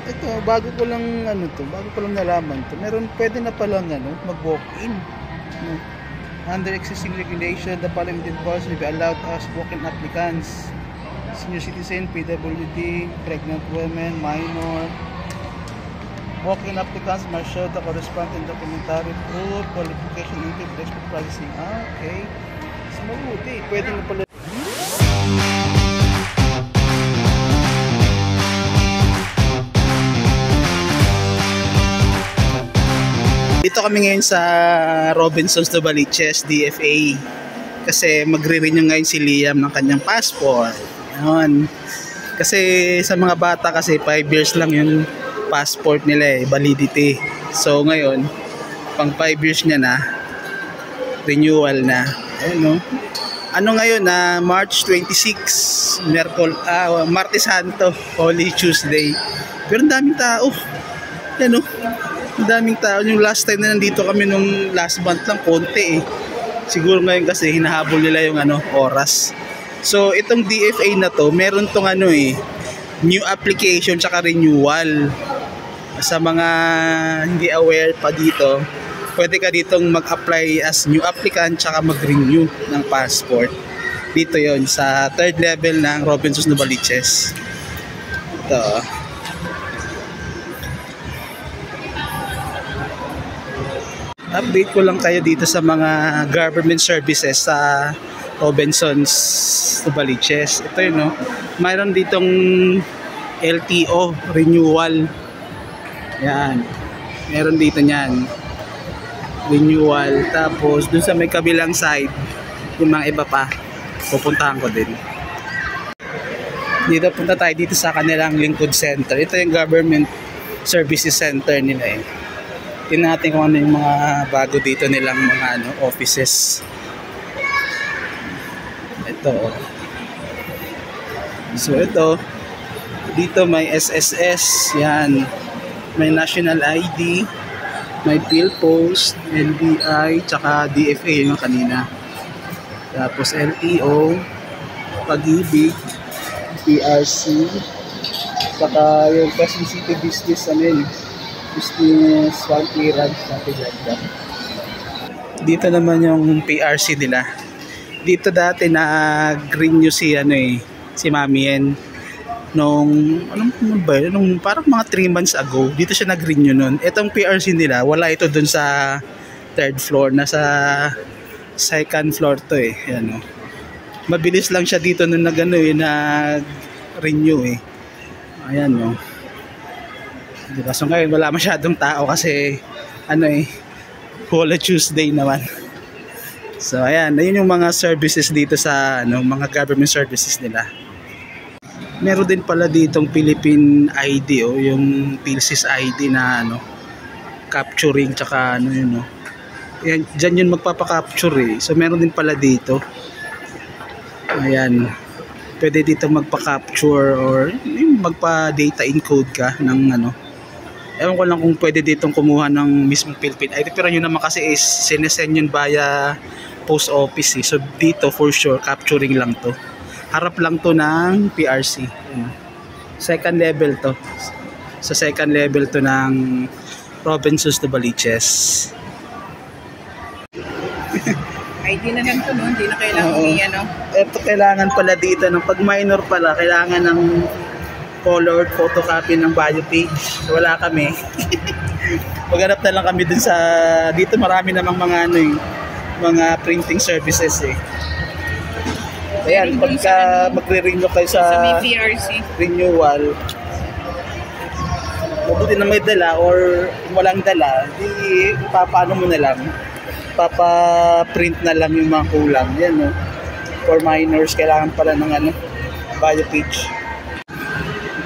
ito, bago ko lang nalaman to. Meron, pwede na palang mag-walk-in. Under existing regulation, the following enforcement will be allowed as walk-in applicants: senior citizen, PWD, pregnant women, minor. Walk-in applicants must show the corresponding documentary proof, qualification, income, expert processing. Okay. So, mabuti. Pwede na pala. Dito kami ngayon sa Robinsons Novaliches, DFA. Kasi magre-renew ngayon si Liam ng kanyang passport. Ayun. Kasi sa mga bata kasi 5 years lang yung passport nila validity. So ngayon, pang 5 years niya na, renewal na. Ayun, no? Ano ngayon na March 26, Martes Santo, Holy Tuesday. Pero ang daming tao. Yan, no? Ang daming tao. Yung last time na nandito kami nung last month lang, konti eh. Siguro ngayon kasi hinahabol nila yung oras. So itong DFA na to, meron tong new application tsaka renewal. Sa mga hindi aware pa dito, pwede ka ditong mag-apply as new applicant tsaka mag-renew ng passport. Dito yon sa 3rd level ng Robinsons Novaliches. Ito. Update ko lang kayo dito sa mga government services sa Robinsons Novaliches. Ito yun, no? Mayroon ditong LTO renewal. Yan. Meron dito niyan. Renewal. Tapos dun sa may kabilang side, yung mga iba pa, pupuntahan ko din. Dito punta tayo dito sa kanilang Lingkod Center. Ito yung government services center nila eh. Tingnan natin kung ano yung mga bago dito nilang mga offices. Ito. So ito, dito may SSS, yan. May National ID, may PhilPost, NBI, tsaka DFA yung kanina. Tapos LTO, Pag-ibig, PRC, tsaka yung Quezon City Business Business One Clearance, something like that. Dito naman yung PRC nila. Dito dati nag-renew si Mami Yen nung parang mga 3 months ago. Dito siya nag-renew nun. Itong PRC nila, wala ito dun sa 3rd floor, nasa 2nd floor to eh. Yan, mabilis lang siya dito nung nag-renew eh. Ayan, no. Diba? So ngayon wala masyadong tao kasi Holy Tuesday naman. So ayan, ayun yung mga services dito sa mga government services nila. Meron din pala ditong Philippine ID yung PhilSys ID na capturing tsaka yun. Yan, dyan yun magpapakapture eh. So meron din pala dito. Ayan. Pwede dito magpa-capture or magpa-data encode ka ng ewan ko lang kung pwede ditong kumuha ng mismong Philippine ID, pero yun naman kasi is sinesend yun via post office eh. So dito for sure capturing lang to. Harap lang to ng PRC. 2nd level to. Sa 2nd level to ng Robinsons Novaliches. ID na lang to, no? Hindi na kailangan Ito kailangan pala dito pag minor pala kailangan ng colored photocopy ng bio page. Wala kami. Maghanap na lang kami dun sa dito marami namang mga mga printing services eh. Ayan, pagka magre-renew kayo sa PRC renewal, mabuti na may dala or walang dala, di papaano mo na lang, papa-print na lang yung mga kulang. Yan, for minors kailangan pala ng bio page.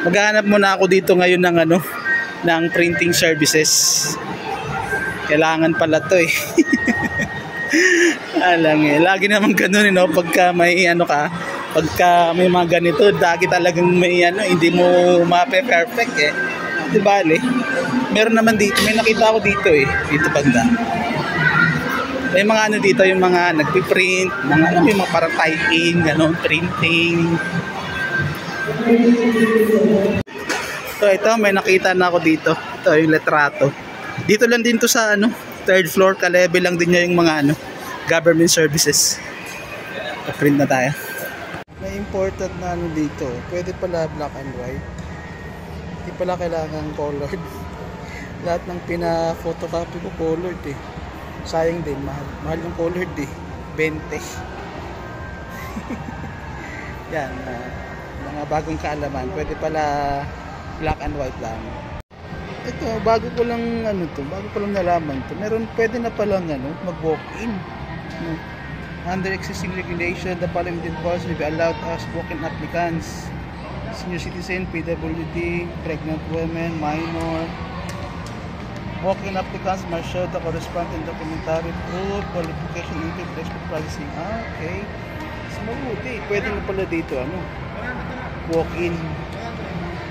Maghahanap muna ako dito ngayon ng printing services. Kailangan pala to eh. Lagi naman ganun pagka may pagka may mga ganito, lagi talagang may hindi mo ma-perfect eh. Di bale. Meron naman dito, may nakita ako dito eh, dito banda. May mga dito, yung mga nagpi-print, yung mga parang typing, printing. So ito, may nakita na ako dito. Ito yung letrato. Dito lang din to sa ano, third floor, ka-level lang din niya yung mga ano, government services. Print na tayo. May important na ano dito. Pwede pala black and white. Hindi pala kailangan colored. Lahat ng pina-photocopy ko colored eh. Sayang din, mahal. Mahal yung colored eh. 20. Yan, mga bagong kaalaman. Pwede pala black and white lang. Ito, bago ko lang nalaman to. Meron, pwede na palang ano, mag-walk-in. Under existing regulation, the following deposits will be allowed as walk-in applicants: senior citizen, PWD, pregnant women, minor. Walk-in applicants must show the corresponding documentary proof, qualification, income, expert pricing. Okay. So, mabuti. Pwede na pala dito, ano, walk-in.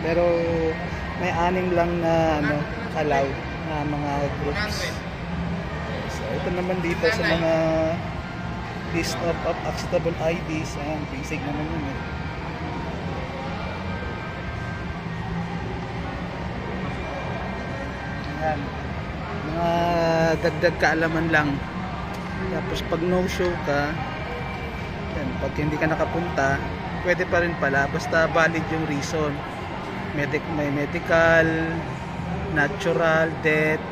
Pero may 6 lang na ano, allowed na mga groups. So, ito naman dito sa mga list of acceptable IDs. Ayan, basic naman yun eh. Ayan, mga dagdag kaalaman lang. Tapos pag no show ka, yan, pag hindi ka nakapunta, pwede pa rin pala basta valid yung reason. May medical, natural, death,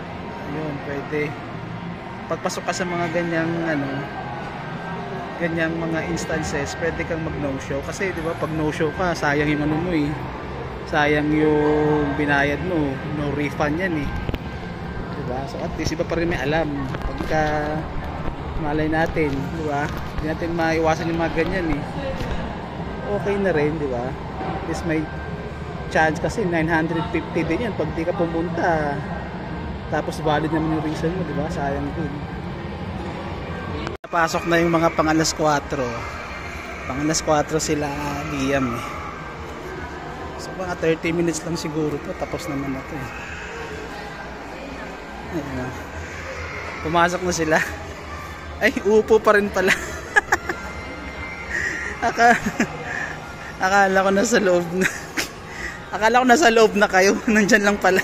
yun, pwede. Pagpasok ka sa mga ganyang ano, ganyang mga instances, pwede kang mag no show kasi 'di ba, pag no show ka, sayang yung ano mo eh. Sayang yung binayad mo, no refund yan eh. 'Di ba? So at least iba pa rin may alam pagka malay natin, 'di ba? Hindi natin maiwasan yung mga ganyan eh. Okay na rin, 'di ba? At least may chance kasi 950 din yan pag di ka pumunta. Tapos valid naman yung reason mo, 'di ba? Sayang din. Pasok na yung mga pang alas 4. Pang alas 4 sila Liam eh. So mga 30 minutes lang siguro to, tapos naman na to eh. Ayan, pumasok na sila. Ay, upo pa rin pala. Akala ko nasa loob na. Akala ko nasa loob na kayo. Nandyan lang pala.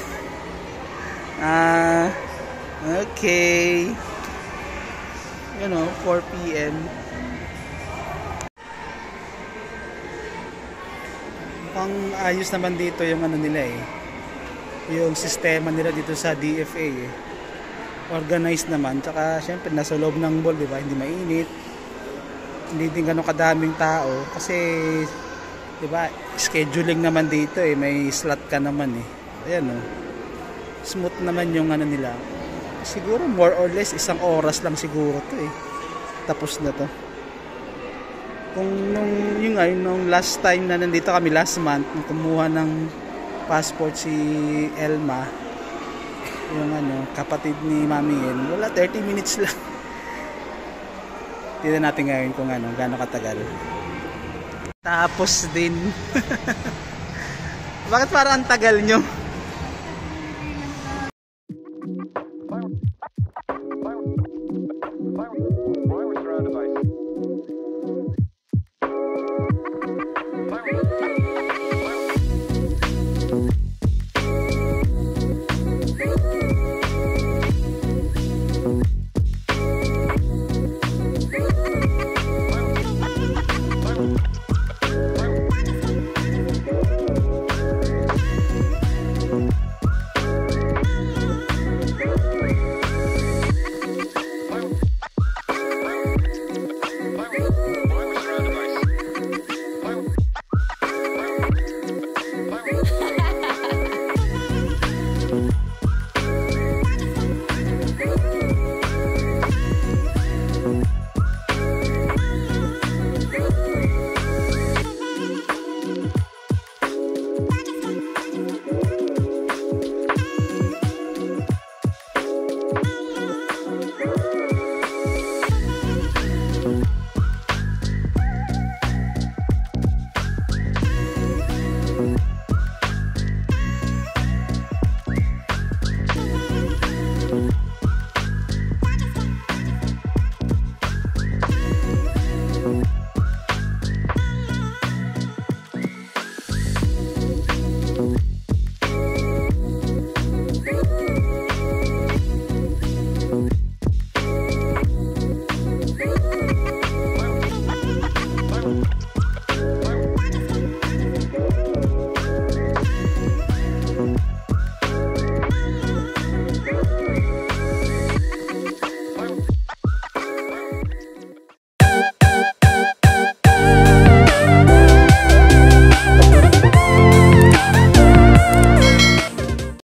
Okay. You know, 4 PM. Mukhang ayos naman dito yung ano nila eh. Yung sistema nila dito sa DFA eh. Organized naman. Tsaka syempre nasa loob ng mall, di ba? Hindi mainit. Hindi din ganun kadaming tao. Kasi, di ba, scheduling naman dito eh. May slot ka naman eh. Ayan oh. Smooth naman yung ano nila. Siguro more or less 1 oras lang siguro to eh. Tapos na to. Kung nung last time na nandito kami last month, nung kumuha ng passport si Elma, yung ano, kapatid ni Mami Yen, wala, 30 minutes lang. Tignan natin ngayon kung ano, gaano katagal. Tapos din. Bakit parang ang tagal nyo?